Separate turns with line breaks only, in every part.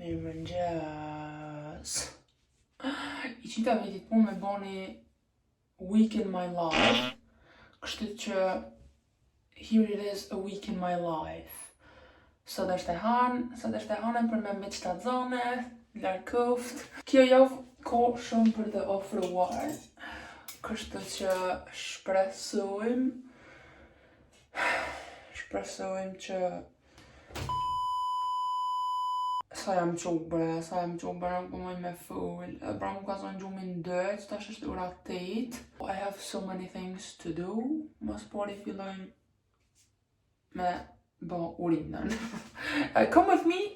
Mirëmëngjes. I qita vitit punë me boni week in my life. Kështu që here it is, a week in my life. Sot është e hanë për me qëtazone, larë kuft. Kjo javë ko shumë për të ofruar. Kështu që shpresojmë që sa jam qubre, nuk pëmoj me full. Pra mu ka zonë gjumin 2, tash është ora 8. I have so many things to do. Mas pari fillojmë me bo urinën. Come with me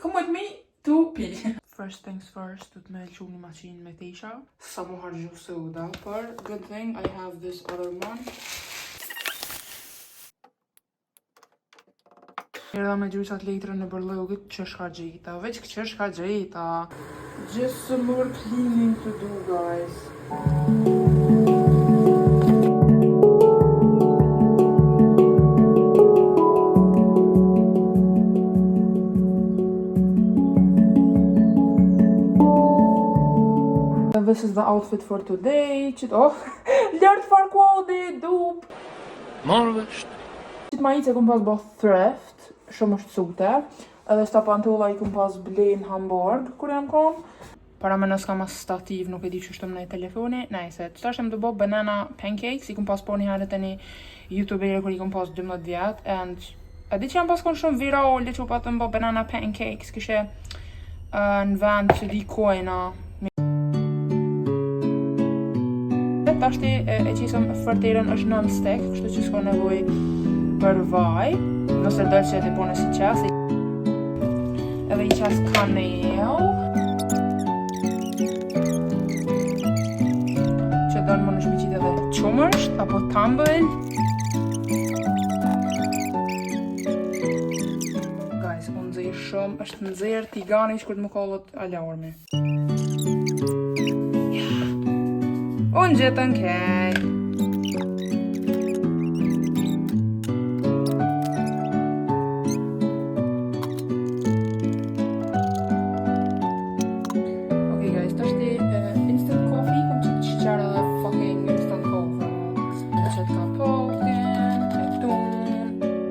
to pee. First things first, du të me lëshu një maqinë me tisha. Sa mu hargju soda, për good thing I have this other one. Erdha me gjysat litrën në bërlogit që shka gjita, veç që shka gjita. Just some more cleaning to do, guys. This is the outfit for today. Lart farkualdi, dup.
Marvesht.
Qit ma i që kum pas bo thrift, shumë është sute, edhe sta pantulla i kum pas blen Hamburg, kur jam kon. Para me nëska ma stativ, nuk e di që shtëm në telefoni, nejse, të tashem të bo banana pancakes, i kum pas po një herët e një youtubere kur i kum pas 12 vjet, and e di që jam pas kon shumë virale që u pa të mbo banana pancakes, këshe në vend që di kojna. Tashti e qisëm fërterën është non-stick, kështu që s'ka nevoj për vaj, nëse dojë që e të bone si qas. Edhe i qas kanel, që dojnë më në shmiqit edhe qumërsht, apo tambël. Guys, unë nëzirë shumë, është nëzirë tigani që kur të më kollët alarmi. Unë gjithën kej. Okay guys, tashti instant coffee, kom që të qëqarë dhe fucking instant coffee. Të qëtë ka poken, e tun.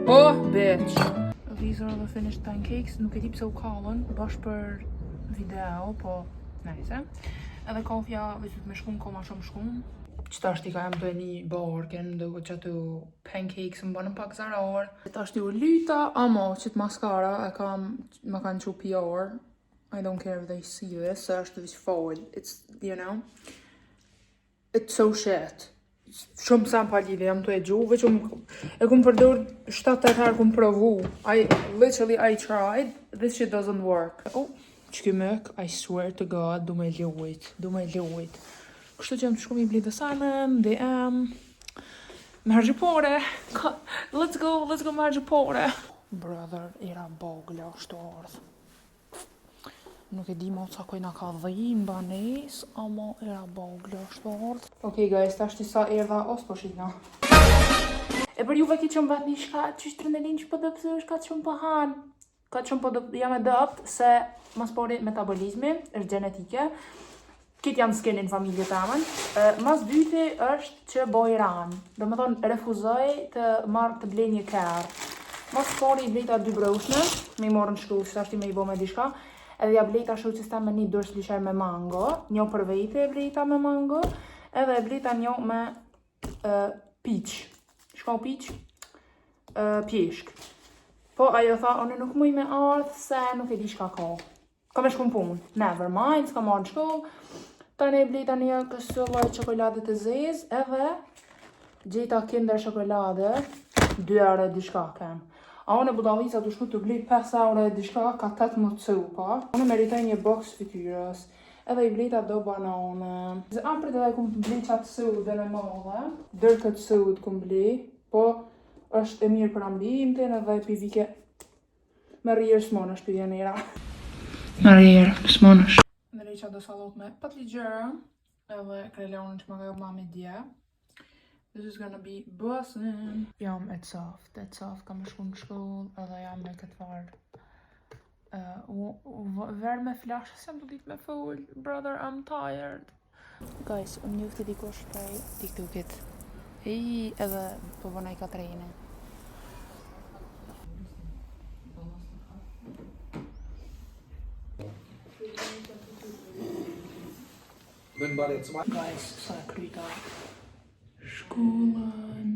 Oh, bitch! These are the finished pancakes, nuk e di pse u kallën, bash për video, po nice, edhe kofja vëqët me shkun, ko ma shumë shkun. Qëta është i ka jem të e një barken, dhe që të pancakes më bënën pak zarar. Qëta është i u lyta, ama qëtë maskara e kam, ma kanë që PR. I don't care if they see this, se është vëqë fall. It's, you know, it's so shit. Shumë sa më pa lidhe, jam të e gju, veç e kum përdur 7-8 herë kum provu. I tried, this shit doesn't work. Oh. Që mëk, I swear to God, du me ljujt. Kështu që jam të shku mi blitë sanën, DM, me hargjipore. Let's go me hargjipore. Brother, era bogla shto ardhë. Nuk e di mo ca kojna ka dhim banes, ama era bogla shto ardhë. Okay guys, ta shti sa erdha os po shina. E për juve ki qëmë vet një shka, që shtrëndelin që po dëpsu, shka që më pëhan. Ka që po jam e dëpt se mas pari metabolizmi është genetike. Kitë janë skin në familje të amën. Mas dyti është që boj ranë. Do më thonë refuzoj të marrë të blej një kërë. Mas pari i blejta 2 broshme, me i morë në shku, që ashti me i bo me dishka. Edhe ja blejta shoqista me një dërsh lisher me mango. Njo për vejte e blejta me mango. Edhe e blejta njo me peach. Shka peach? Pjeshk. Po, ajo tha, unë nuk muj me ardhë se nuk e di shka ka. Ka me shkun punë. Never mind, s'ka marrë në shkollë. Tani e blejta një kësë lloj çokolade të zezë, edhe gjeta Kinder çokolade, 2 euro diçka kem. A unë e budavica të shku të blej 5 euro diçka, ka 18 cupa. Unë meritoj një box fytyrës. Edhe i blejta do banane. Zë aprit edhe kum të blej qatë sudën e madhe. Dërë këtë sudë kum blej, po është e mirë për ambientin edhe pivike me rjerë s'monësh pivjenera. Me rjerë s'monësh. Në reqa do salot me patligjera edhe krelonën që më ka mami dje. This is gonna be bussin'. Jam e soft, ka me shku në shkollë edhe jam me këtë farë Ver me flash, s'jam të ditë me full. Brother, I'm tired. Guys, unë njofti dikush prej TikTokit. Hej, edhe po bëna i Katrine. Guys, sa kryta shkollën.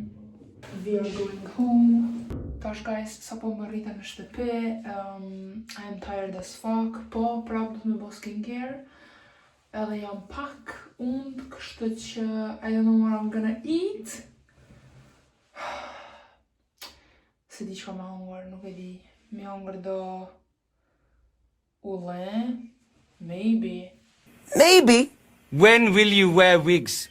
We are going home. Tash guys, sa po më rrita në shtëpi. I am tired as fuck. Po, prap du të me bo skincare. Edhe jam pak und, kështu që I don't know what I'm gonna eat. Se di çka me hongër, nuk e di. Me hongër do ulle. Maybe.
Maybe. When will you wear wigs?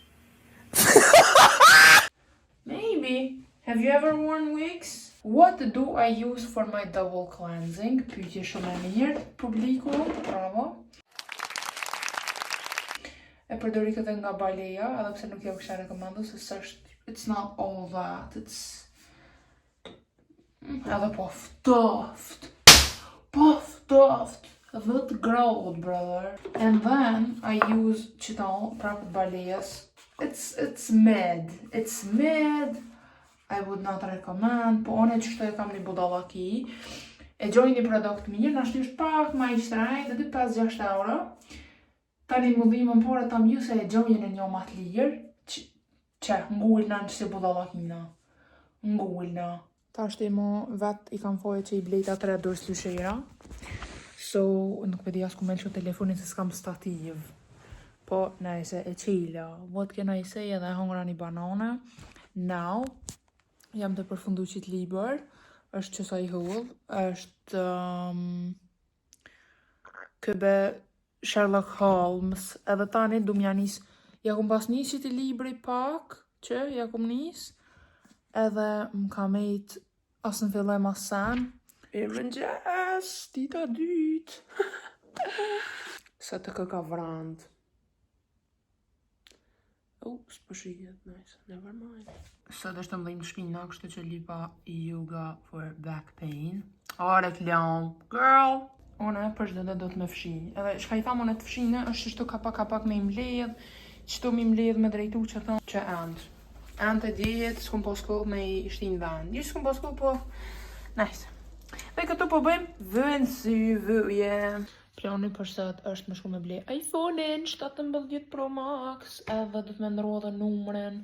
Maybe. Have you ever worn wigs? What do I use for my double cleansing? Pyetje shumë e mirë, publiku, bravo. E përdori këtë nga Baleja, edhe pse nuk jo kësha rekomendu, se s'është, it's not all that, it's... Edhe po ftoft, dhe të growled, brother. And then I use qëton, prapë Balejas. It's mid. I would not recommend, po one që shto e kam një budallaki. E gjoj një produkt mirë, nashtë është pak ma i shtrajt, edhe 5-6 euro. Tani më dhimën por e tam ju se e gjojnë e një matë lirë, që ngullna në që se budallakina. Ngullna. Ta është e mo vet i kam foje që i blejta 3 dorës lyshera. So, nuk me di as ku me lëshu telefonin se s'kam stativ. Po, najse, e qila. What can I say, edhe hongra një banane. Now, jam të përfundu qitë liber. është qësa i hull. është... këbe Sherlock Holmes. Edhe tani du m'ja nis. Ja kum pas nis qitë libri pak. Që, ja kum nis. Edhe m'ka mejt as në fillem as sen. E mëngjes, dita dytë. Se të këka vrand. Oh, s'pëshijet, nice, never mind. Sot është të mdhejmë shpina, kështu që lipa yoga for back pain. O, reklam, girl! One, për shdo dhe do të me fshi. Edhe, shka i thamë one të fshine, është që shtu kapak me imledh, qëtu me imledh me drejtu që thonë që endë. Endë e djetë, s'kum po skull me i shtin vend. Gjishtë s'kum po skull, po... Nice. Dhe këtu po bëjmë vën sy vëje. Plani për sot është më shku me ble iPhone-in 17 Pro Max. Edhe du të me ndro dhe numrin.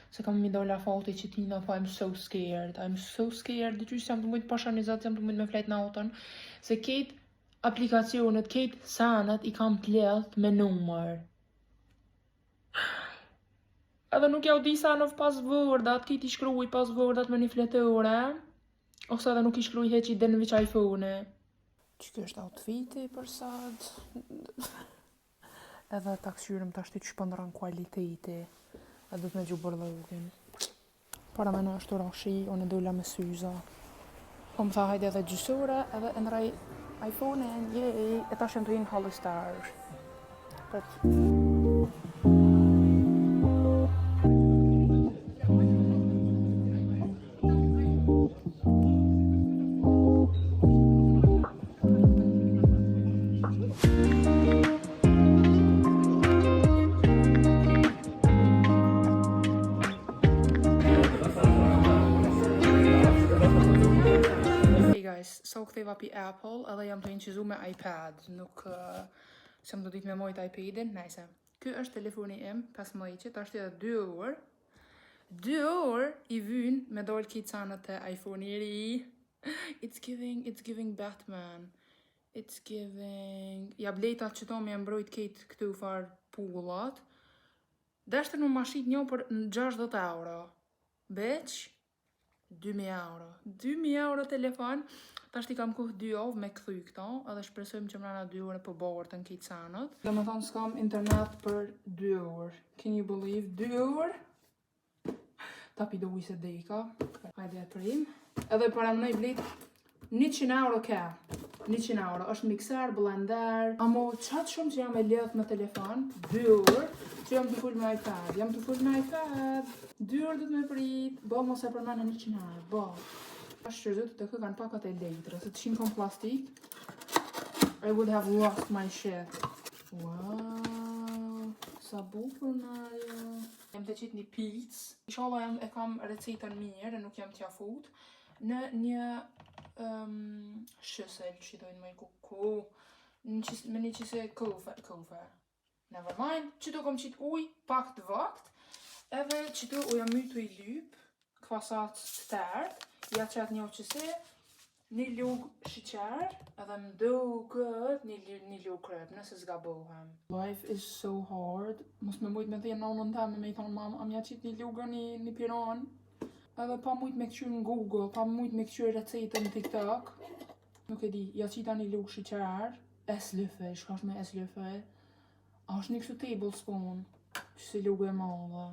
Se kam mi dolla fati që tina, po I'm so scared. I'm so scared. Dhe qysh jam të mujtë pashanizat, jam të mujtë me flejt në autën. Se kejt aplikacionet, kejt sanet i kam të ledh me numër. Edhe nuk ja u di sanov pasvordat, kejt i shkruj pasvordat me një fletore. Ose edhe nuk i shkruj heq i den në veç iPhone. Që kjo është outfiti për sot. Edhe ta këshyrëm të ashti që shpëndran kualiteti. Edhe du të me gjubër login. Para me në është rashi, unë e dolla me syza. Po më tha hajde edhe gjysore, edhe ndraj iPhone-in, jej, e ta shem të hinë Hollister. Sa u ktheva pi Apple, edhe jam të inqizu me iPad, nuk se më do ditë me mojt iPadin, najse. Ky është telefoni im, 15, ta është edhe 2 orë. 2 orë i vyn me dollë kitë sanët e iPhone i ri. It's giving Batman. It's giving... Ja blejta që to me mbrojt kitë këtu farë pullat. Deshte në mashit një për 60 euro. Bitch, 2000 euro. 2000 euro telefon. Ta shti kam kuh 2 ovë me këthuj këto, edhe shpresojmë që mrena 2 orë për borë të në kitë sanët. Dhe me thonë s'kam internet për 2 orë. Can you believe? 2 orë? Ta pi do ujse dejka. Hajde e prim. Edhe për em në i blit 100 euro ke. 100 euro. është mikser, blender. Amo qatë shumë që jam e ledh me telefon. 2 orë. Që jam të full me iPad. 2 orë du të me prit. Bo mos e përmene 100 euro. Bo. Shqyrëzut të kë kanë pakat e lejtre, se të shimë kom plastik. I would have lost my shit. Wow, sa bukur Mario. Jam të qitë një pizz. Inshallah e kam recetën mirë, nuk jam t'ja fut. Në një shysel që dojnë me kuku. Me një qise kofe. Never mind. Qëtu kom qitë uj, pak të vakt. Edhe qëtu uja mytu i lyp. Kvasat të tërt. Ja qëtë një qise. Një lugë shiqer, edhe më duket një lugë krep, nëse zgabohem. Life is so hard. Mos me mujt me thënë nonën teme me i thonë mam, am ja qit një lugë një piran. Edhe pa mujt me këqyr në Google, pa mujt me këqyr recetën në TikTok. Nuk e di, ja qita një lugë shiqer, eslëfe, shkash me eslëfe. Ashtë një kështu tablespoon, që si lugë e madhe.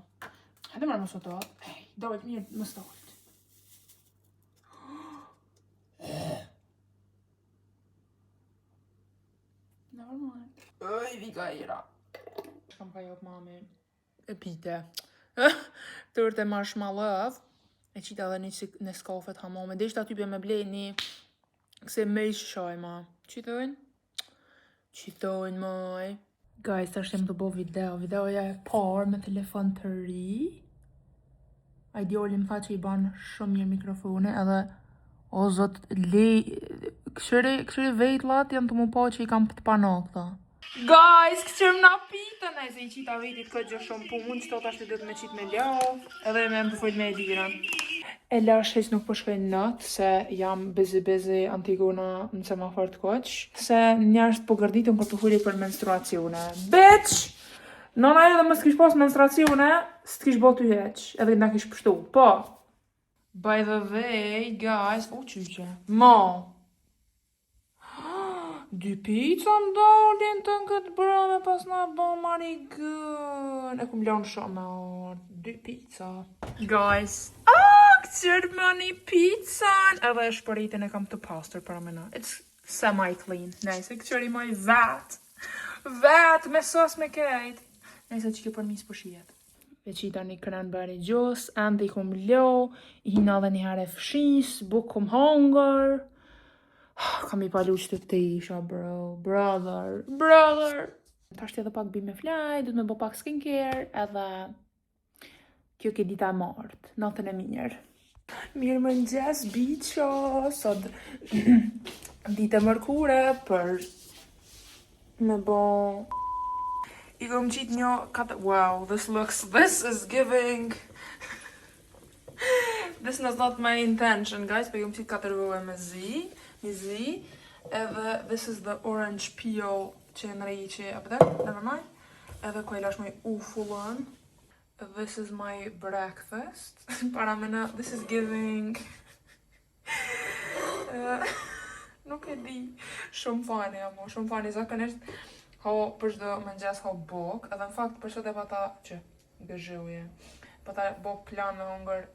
Hajde mërë më sotat, dojt mirë më stolt. Never mind. Oj, vika ira. Shkam ka jop mami. E pite. Tërte marshmallow. E qita dhe një skafet hamame. Dhe ishte aty për me blej një këse me ishë shaj ma. Qitojnë maj. Guys, të është jem të bo video. Videoja e par me telefon të ri. Ideali më tha që i ban shumë mirë mikrofone edhe o zot, këshëri vejtlat janë të mu po që i kam të panok, tha. Guys, këshërim na pitën, e se i qita vejtit këtë gjë shumë punë, që tot ashtë të dhëtë me qitë me lau, edhe me më të fojt me e diran. E lash heq nuk po shkojnë natë, se jam busy Antigona në semafor të koq, se njerës po gërditën kër të fulli për menstruacione. Bitch! Nona edhe më s'kish pas menstruacione, s'kish bo të heq, edhe nga kish pështu, po. By the way, guys, qyqe. Ma. Dy pizza më dalin të në këtë brëme pas na bo mari gën. E kum lanë shumë me orë. 2 pizza. Guys. Këtër më një pizza. Edhe e shpëritin e kam të pastër para mena. It's semi-clean. Nejse, këtër i moj vat. Vat me sos me kejt. Nejse që kjo për mis për shijet. E qita një cranberry juice, andi i kum lo, i hina dhe një herë e fshis, buk kum hunger. Kam i palu që të isha, bro, brother. Ta shtë edhe pak bime flaj, du të me bo pak skincare, edhe kjo ke dita e martë, natën e mirë. Mirë më njës, bicho, sot dita mërkure për me bo... I kom qit një wow, this is giving. This is not my intention, guys, për i kom qit 4 vëve me zi. Edhe this is the orange peel që në reji që e pëtë, never mind. Edhe ko i lash me ufullën. This is my breakfast. Para mena, this is giving. Nuk e di. Shumë fani, amo, shumë fani, zakonisht. Ho për shdo më njës ho bok, edhe në fakt për shdo dhe pata që gëzhuje. Pata bo plan me hongër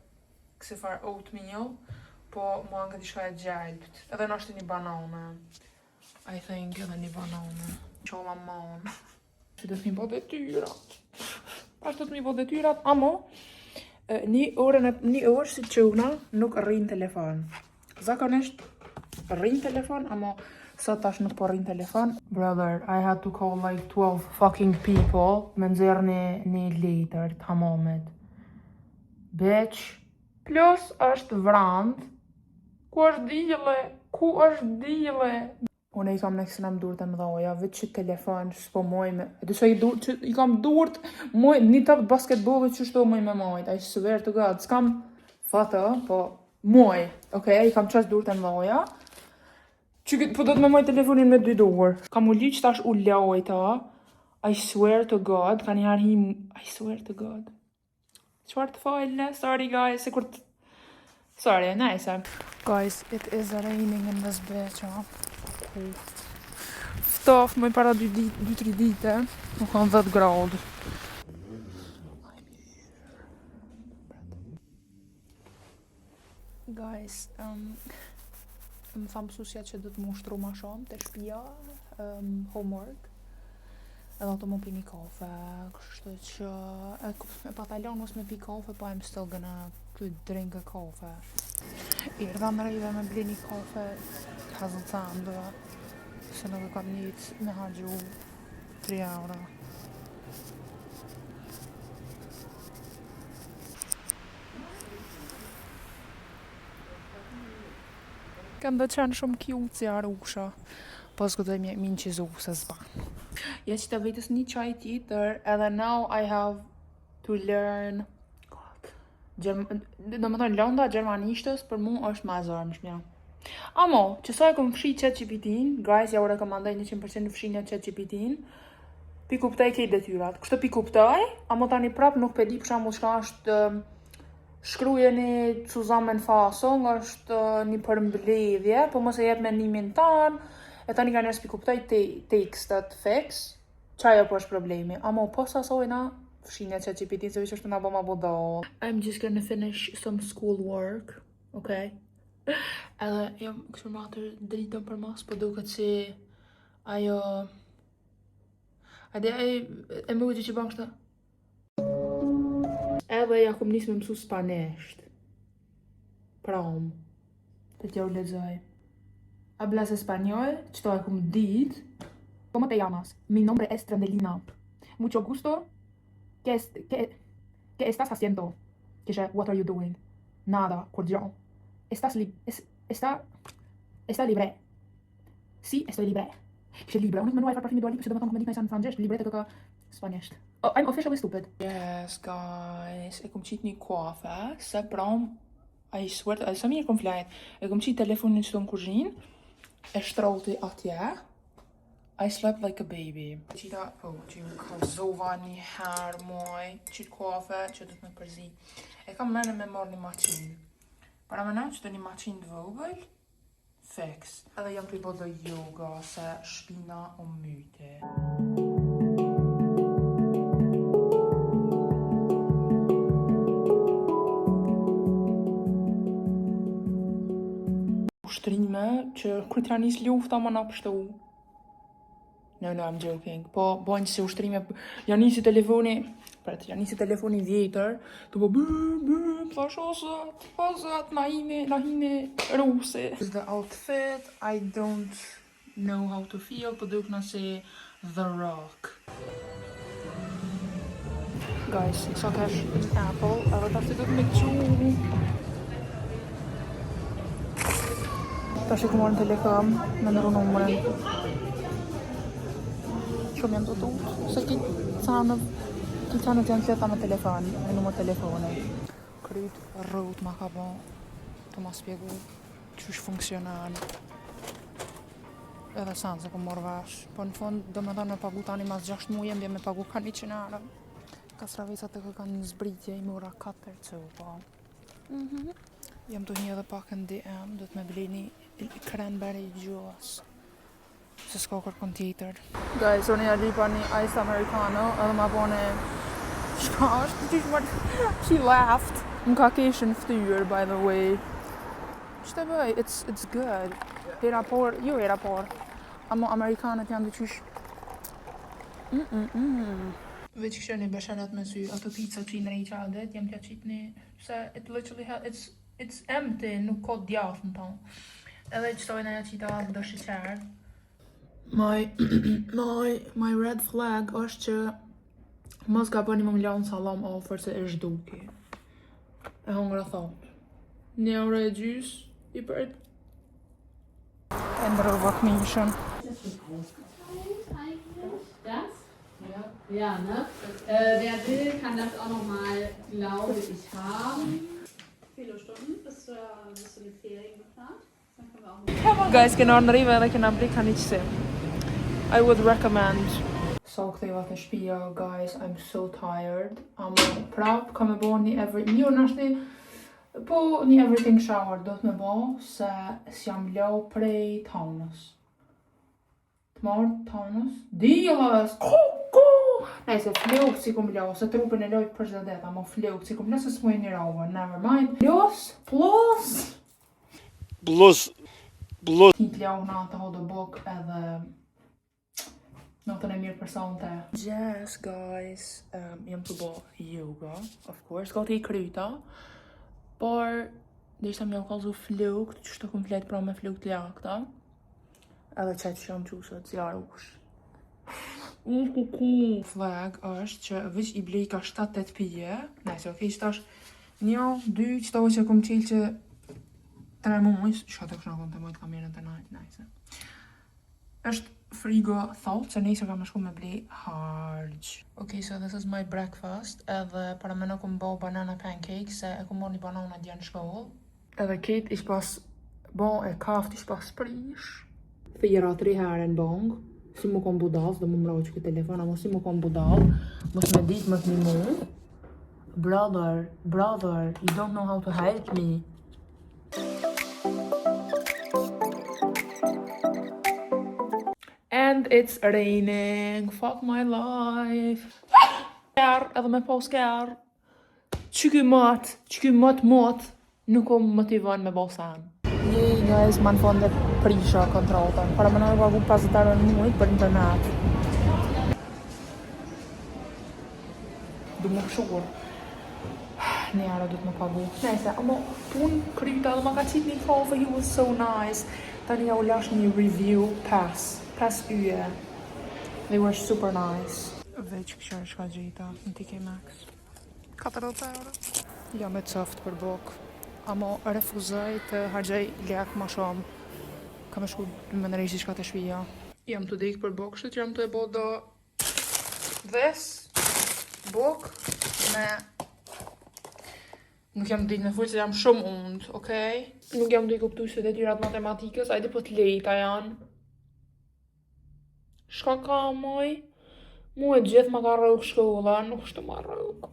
kësi farë oatmeal, po mu angë t'i shka e gjalpt. Edhe në është një banane. I think edhe një banane. Qolla manë. Që dhe t'mi bo detyrat. Ashtë t'mi bo detyrat, amo, një orë si quna nuk rrin telefon. Zakonisht rrin telefon, amo, sa tash nuk po rrin telefon. Brother, I had to call like 12 fucking people me nxerr një letër të hamamit. Bitch. Plus është vrand. Ku është dile? Unë i kam në kësë në më durët e më dhoja, vetë që telefon, s'po moj me... Dësa i kam durët, një tapë basketbollit që shto moj me mojt. I swear to God, s'kam fata, po moj. Okej, i kam qas durët e më dhoja. Që po do të me moj telefonin me 2 dorë. Kam u liq tash u lojta. I swear to God. Ka një arhim... I swear to God. Qfar të fajlë? Sorry guys. Sorry, nice. Guys, it is raining in this bitch. Ftof, më i para 2-3 dite. Nuk kanë 10 gradë. Guys, më thamë mësusja që du të më ushtru ma shumë të shpia, homework, edhe të më pi një kafe, kështu që e patalon mos me pi kafe, po I'm still gonna drink a kafe. Erdha në rejve me ble një kafe, Hazeltine, se nuk e kam njët me hargju 3 euro. Kanë dhe qenë shumë cute si Arusha. Po s'kutoj min qizu se s'ban. Ja që të vetës një qaj tjetër, edhe now I have to learn do më thonë lënda gjermanishtës për mu është ma zërmshmja. Amo, që sa e kom fshi ChatGPT-n, guys, ja u rekomandoj 100% fshinja ChatGPT-n, pi kuptoj kej detyrat. Kështë pi kuptoj, amo tani prap nuk pe di për shembull çka është shkrujeni zusammenfassung, është një përmbledhje, po mos e jep mendimin tan, e tani ka njerëz pi kuptoj tekstet fix, çajo po është problemi. Amo post asojna fshinja ChatGPT se veç është na bëma budall. I'm just gonna finish some school work, okay? Edhe jam kështu më atër dritën për mas, po duket si ajo e më ujtë që bëm kështu. Edhe ja kom nis me mësu spanisht. Prom. Të t'ja u lexoj. Hablas español, qëto e kom dit. ¿Cómo te llamas? Mi nombre es Trandelina. Mucho gusto. ¿Qué estás haciendo? What are you doing? Nada, cordial. Está libre. Sí, estoy libre. Kishe libre. Unë më nuaj farë parfimi Dua Lipa që do më thonë këmë ditë në fransgjisht, libre të këka spanisht. Oh, I'm officially stupid. Yes, guys. E kom qit një koafe, se prom, I swear, sa mirë kom flajt. E kom qit telefonin që të në kuzhin, e shtrolti atje, I slept like a baby. Qita, që ju kalzova një herë moj, qit koafe që do të me përzi. E kam mene me marrë një maqinë. Para më në që të një maqinë të vogël, fix. Edhe jam të i bodë yoga, se shpina o myte. Ushtrime që kërë t'ja njës lufta më në pështu. No, I'm joking. Po, bojnë si ushtrime, ja nisi telefoni vjetër, të po thash ozat, na hini ruse. The outfit, I don't know how to feel, po duk nësi The Rock. Guys, sa kesh Apple, edhe ta si du të me qu. Ta shi ku morën telekom, me nëru numërin. Shumë jam të tutë, se ki canët janë qëta me telefon, me numër telefoni. Kryt rrut ma ka bo, të ma spjegu qysh funksionan. Edhe sanë se ku morë vash, po në fund do me thonë me pagu tani mas 6 muje, mbje me pagu ka 100 euro. Kastravicat e kanë një zbritje i mura 4 cupa. Jam të një edhe pak në DM, do të me blini cranberry juice. Se s'ka kërkon tjetër. Guys, unë ja lipa një iced americano, edhe ma bone shka është, she laughed. Më ka keshin ftyrë, by the way. Qëtë bëj, it's good. Hera por, jo hera por. Amo amerikanët janë dhe qysh. Veç kështë një beshenet me sy, ato pizza që i në rejqadet, jam t'ja qitë një, se it literally it's empty, nuk ka djath në tonë. Edhe qëtojnë e qita dhe shqeqerë. My red flag është që mos ka bëni më mlanë salam ofër se e zhduki. E hongra thot. 1 euro e gjys i përt. E ndërëvat mishën.
Das? Ja, ne? Wer will, kann das auch nochmal, glaube ich, haben. Wie viele Stunden bist du mit Ferien geplant? Dann können wir auch
Guys, kena në rive edhe kena blik ka një qësi. I would recommend. So këtëvat në shpia, guys, I'm so tired. Prap, ka me bo një everything shower do të me bo, se s'jam lau prej tonës. Të marrë tonës? Dilës! Nejse, fluk si kum lau, se trupin e lojt për zëdet, amo fluk si kum lau, se s'muj një rove, never mind. Plus. Hit lau na të hodë bok edhe notën e mirë personte. Yes, guys, jam të bo yoga, of course, ka të i kryta, por, dhe ishta me o kalzu flukt, që shtë kum flet pra me flukt lakta, Edhe qaj që jam qusët, zjarë ush. Flag është që vëq i blej ka 7-8 pije. Najse, okej, që tash 1, 2, që ta që kom qilë që 3 mujës, që të këshna kom të mujtë kamerën të najtë, najse. është frigo thot, që nesër kam shku me blej hargj. Okay, so this is my breakfast. Edhe para me në kom bo banana pancakes, se e kom bo një banana dje në shkollë. Edhe ket ish pas bo e kaft ish pas prish. Thira 3 herë në bong. Si mu kom budal, dhe mu mrau që këtë telefon, amo si mu kom budal. Mos me dit, mos një mu. Brother, you don't know how to help me. And it's raining. Fuck my life. Skär, edhe me po skär. Që ky mat, nuk kom motivon me bo sen. Yay guys, man fonde prisha kontratën. Para më në pagu 50 euro në muajt për internet. Du më shur. Një ara du të më pagu. Nese, amo pun kryta dhe ma ka qit një kafe, he was so nice. Tani ja u lash një review pas yje. They were super nice. Veç këshar shka gjita në TK Maxx. 40 euro. Ja me coft për bok. Amo refuzoj të hargjej lek ma shumë. Kam e shku me në rejshi shka të shpija. Jam të dik për bok, shtë jam të e bo do this bok me... Nuk jam dik në full se jam shumë und, okej? Nuk jam dik kuptu se detyrat matematikës, ajde po të lejta janë. Shka ka moj? Mu e gjithë ma ka rrug shkolla, nuk shtë ma rrug.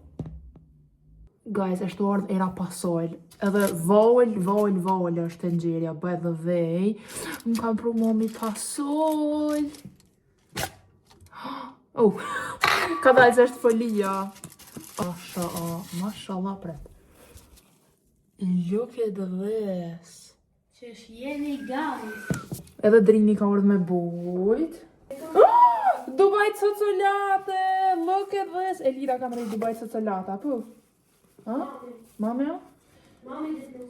Guys, është ardhë era pasojl. Edhe vojl është të nxirja, by the way. Më kam pru momi pasojl. Oh, ka dalë që është folia. Mashallah, pret. Look at this.
Që jeni guys.
Edhe drini ka ardhë me bujt. Dubai cocolate! Look at this! Elira kam rejt Dubai cocolata, pu? Ha? Mami ja?
Mami dhe të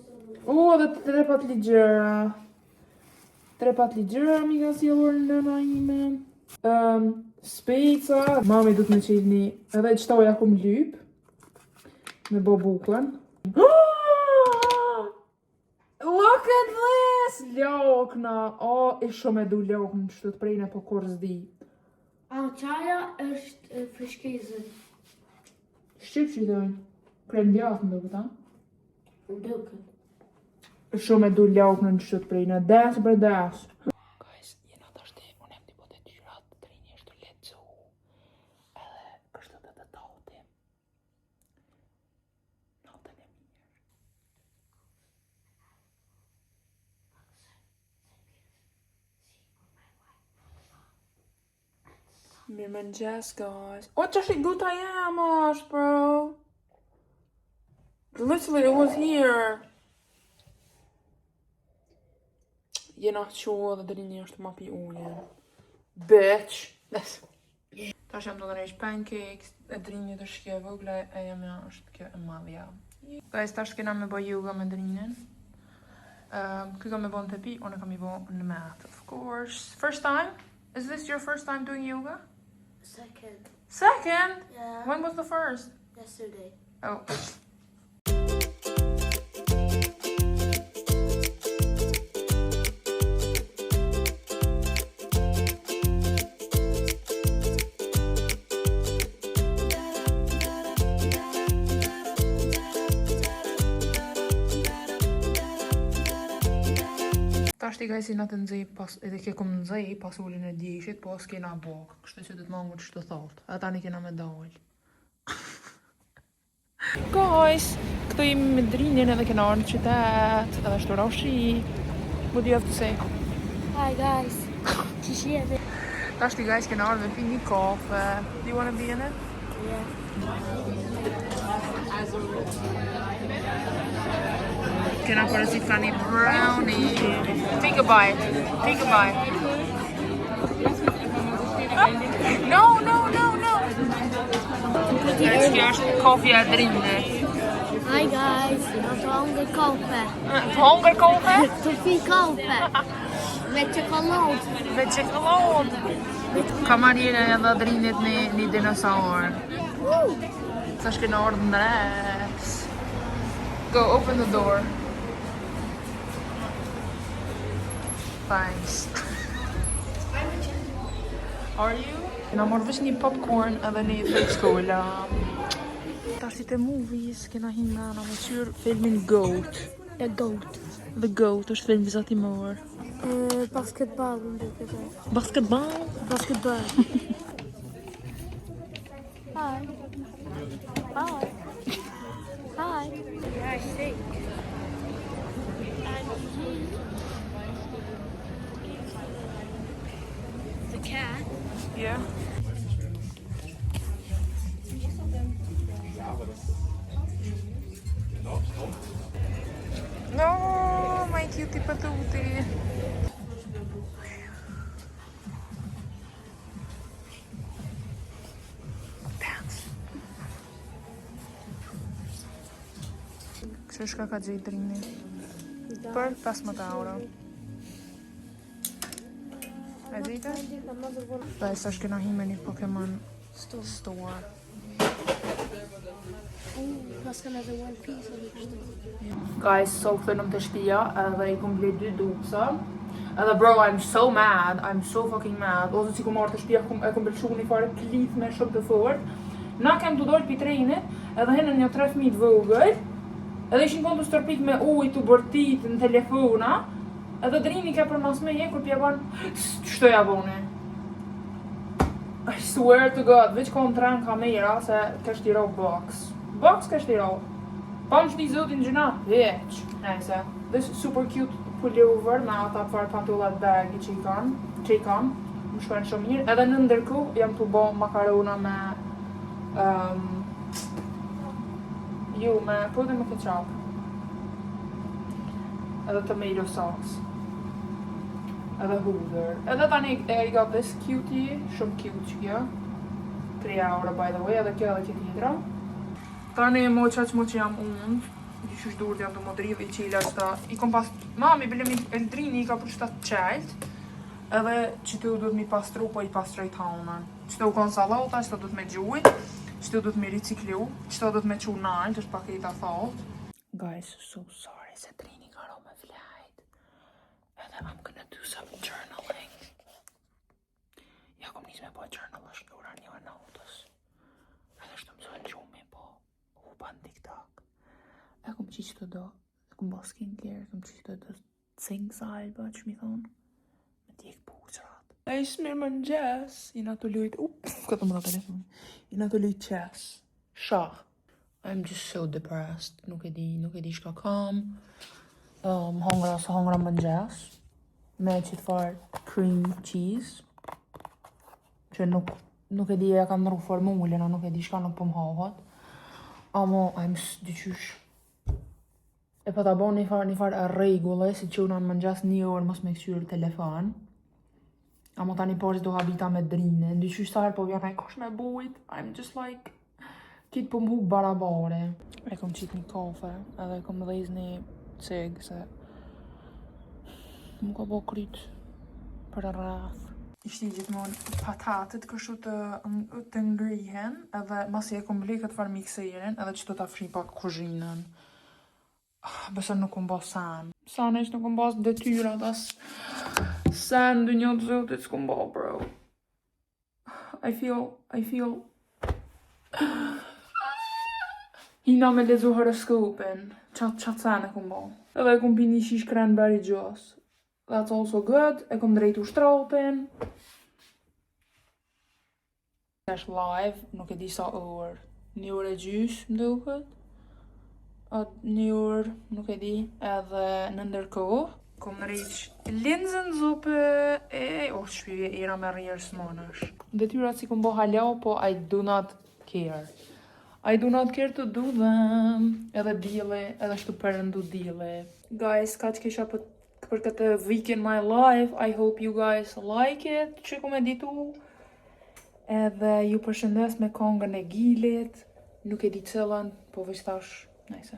Edhe 3 pat ligjera. 3 pat ligjera mi ka sjellur nëna ime. Speca. Mami du të me qilni. Edhe qëta oja kum lyp. Me bo bukën. Look at this! Ljokna. Isho me du ljoknë që të prejnë po kur zdi.
qaja është frishkezën.
Shqip që i dojnë. Krem djath në duke ta?
Duke.
Shumë e du ljaukë në qëtë prej në des për des. Guys, jena të ashte, unë em t'i po të tyrat, të rinjë është të letëzu. Edhe kështë të të tautim. Natën e mirë. Mirë më njës, guys. O, që është i guta jam është, bro. Literally, it was here. Jena qo dhe dërini është ma pi uje. Bitch. Tash jam të nërejsh pancakes, e dërini të shkje vogla, e jam ja është kjo e madhja. Guys, tash kena me bo yoga me dërinin. Kjo kam me bo në tepi, unë kam i bo në mat, of course. First time? Is this your first time doing yoga?
Second.
Second?
Yeah.
When was the first?
Yesterday.
Oh. Tashti guys i natë nëzëj pas, edhe ke kom nëzëj pas ullin e djeshit, po s'kena bok, kështë që du të mangu që të thot, ata një kena me dal. Guys, këtu jemi me drinin edhe kena arë në qytet, edhe është rashi. What do you have to say?
Hi guys. Që jeni?
Tashti guys kena arë me pi një kafe. Do you wanna be in it?
Yeah.
Kena përësit ka një brownie. Take a bite. Take a bite. No. Kjo është kofja e drinit.
Hi guys. Jag tar hunger kaffe.
Hunger kaffe?
Sofie kaffe.
Me çokolad.
Me çokolad. Kamarina edhe drinit një dinosaur. Sa shkë në ordën drejt. Go, open the door. Thanks. Are you? Na marrë vesh një popcorn edhe një fake cola. Tashit e movies, kena hinë në qyrë filmin Goat.
The goat.
The Goat është film vizatimor.
Basketball.
Basketball?
Basketball. Hi. Hi. Hi. Yeah, I see. The cat.
Yeah. No, my cutie patootie. Kështu shka ka gjejt drini. Për 15 euro. E gjejte? Dhe sa shkena hime një Pokemon Store.
Pas kanë edhe One Piece
Guys, so këthënëm të shtëpia edhe I kom bler 2 duksa. Edhe bro, I'm so mad, I'm so fucking mad. Ose që kom marrë të shtëpia, e kom belshu një fare klith me shumë të fort. Na kem të dojtë pi trenit, edhe hinën një 3 fëmijë të vogël. Edhe ishin konë të stërpik me ujë të bërtit në telefona. Edhe drini ka për mas me je, kur pja ban, qështu ja bone? I swear to God, veç kom të rënë kamera se kështë tiro box. Box kështë tiro. Pa më shti zotin gjëna, veç. Nejse, this super cute pullover me ata par pantullat bagi që I kanë, më shkojnë shumë mirë. Edhe në ndërku, jam të bo makarona me me pudër me ketchup. Edhe tomato sauce. Edhe hudër. Edhe tani I got this cutie, shumë cute që kjo. 3 euro by the way, edhe kjo edhe këtë hidra. Tani e moqa që jam unë. Qysh durët jam të modrive I qila qëta. I kom pas... Mami, bilem Eldrini I ka për qëta qelt. Edhe që të duhet mi pastru, po I pastroj hanën. Që të u konë salata, që të duhet me gjujt. Që të duhet me riciklu. Që të duhet me qu nalt, është pak E ta thot. Guys, so sorry se Trini ka ro me flajt. Edhe I'm gonna do some journaling. Ja kom nis me po journal është nga ura 1 e nautës. Edhe është të mësojnë gjumi po. U ban TikTok. E kom qiq të do. E kom bo skincare. E kom qiq të do cink salba që mi thonë. Me tjek buqrat. E ishë mirë më në gjes. Ina të lujt. Këtë më da telefon. Ina të lujt qes. Shah. I'm just so depressed. Nuk e di shka kam. Hongra më në gjes. Me qëtë farë cream cheese. Që nuk e di e kam nërru formulin, nuk e di shka nuk po më hahat. Amo, I'm dyqysh. E pa ta bon një farë regulle, si që unë më në gjes 1 orë mos me kësyrë telefon. Amo tani porës do habita me drine. Dyqysh sarë po vjena kosh me bujt. I'm just like... Kitë po më huk barabare. E kom qitë një kafe, edhe kom dhejz një cig, se... Më ka bo kryt për rrath. Ishti gjithmonë patatet kështu të ngrihen, edhe masi e kom ble këtë farë mikserin, edhe që të ta fri pak kuzhinën. Besër nuk kom bo san. San ishtë nuk kom bo asë detyrat, asë san dë një të zotit s'kom bo, bro. I feel... Hina me lezu horoskopin, qatë sen e kom bo. Edhe e kom pi një shish cranberry juice. That's also good. E kom drejtu shtraupin. Tash live, nuk e di sa orë. 1 orë e gjysh, më duket. 1 orë, nuk e di. Edhe në ndërkohë, kom rriq linzën zopë shpyve era me rrjerë s'monash. Detyrat si kom bo halau, po I do not care. I do not care to do them. Edhe dile, edhe shtu përëndu dile. Guys, ka që kisha për këtë week in my life. I hope you guys like it. Që kom editu. Edhe ju përshëndes me kongën e Gilit. Nuk e di cëllën, po veç tash, najse.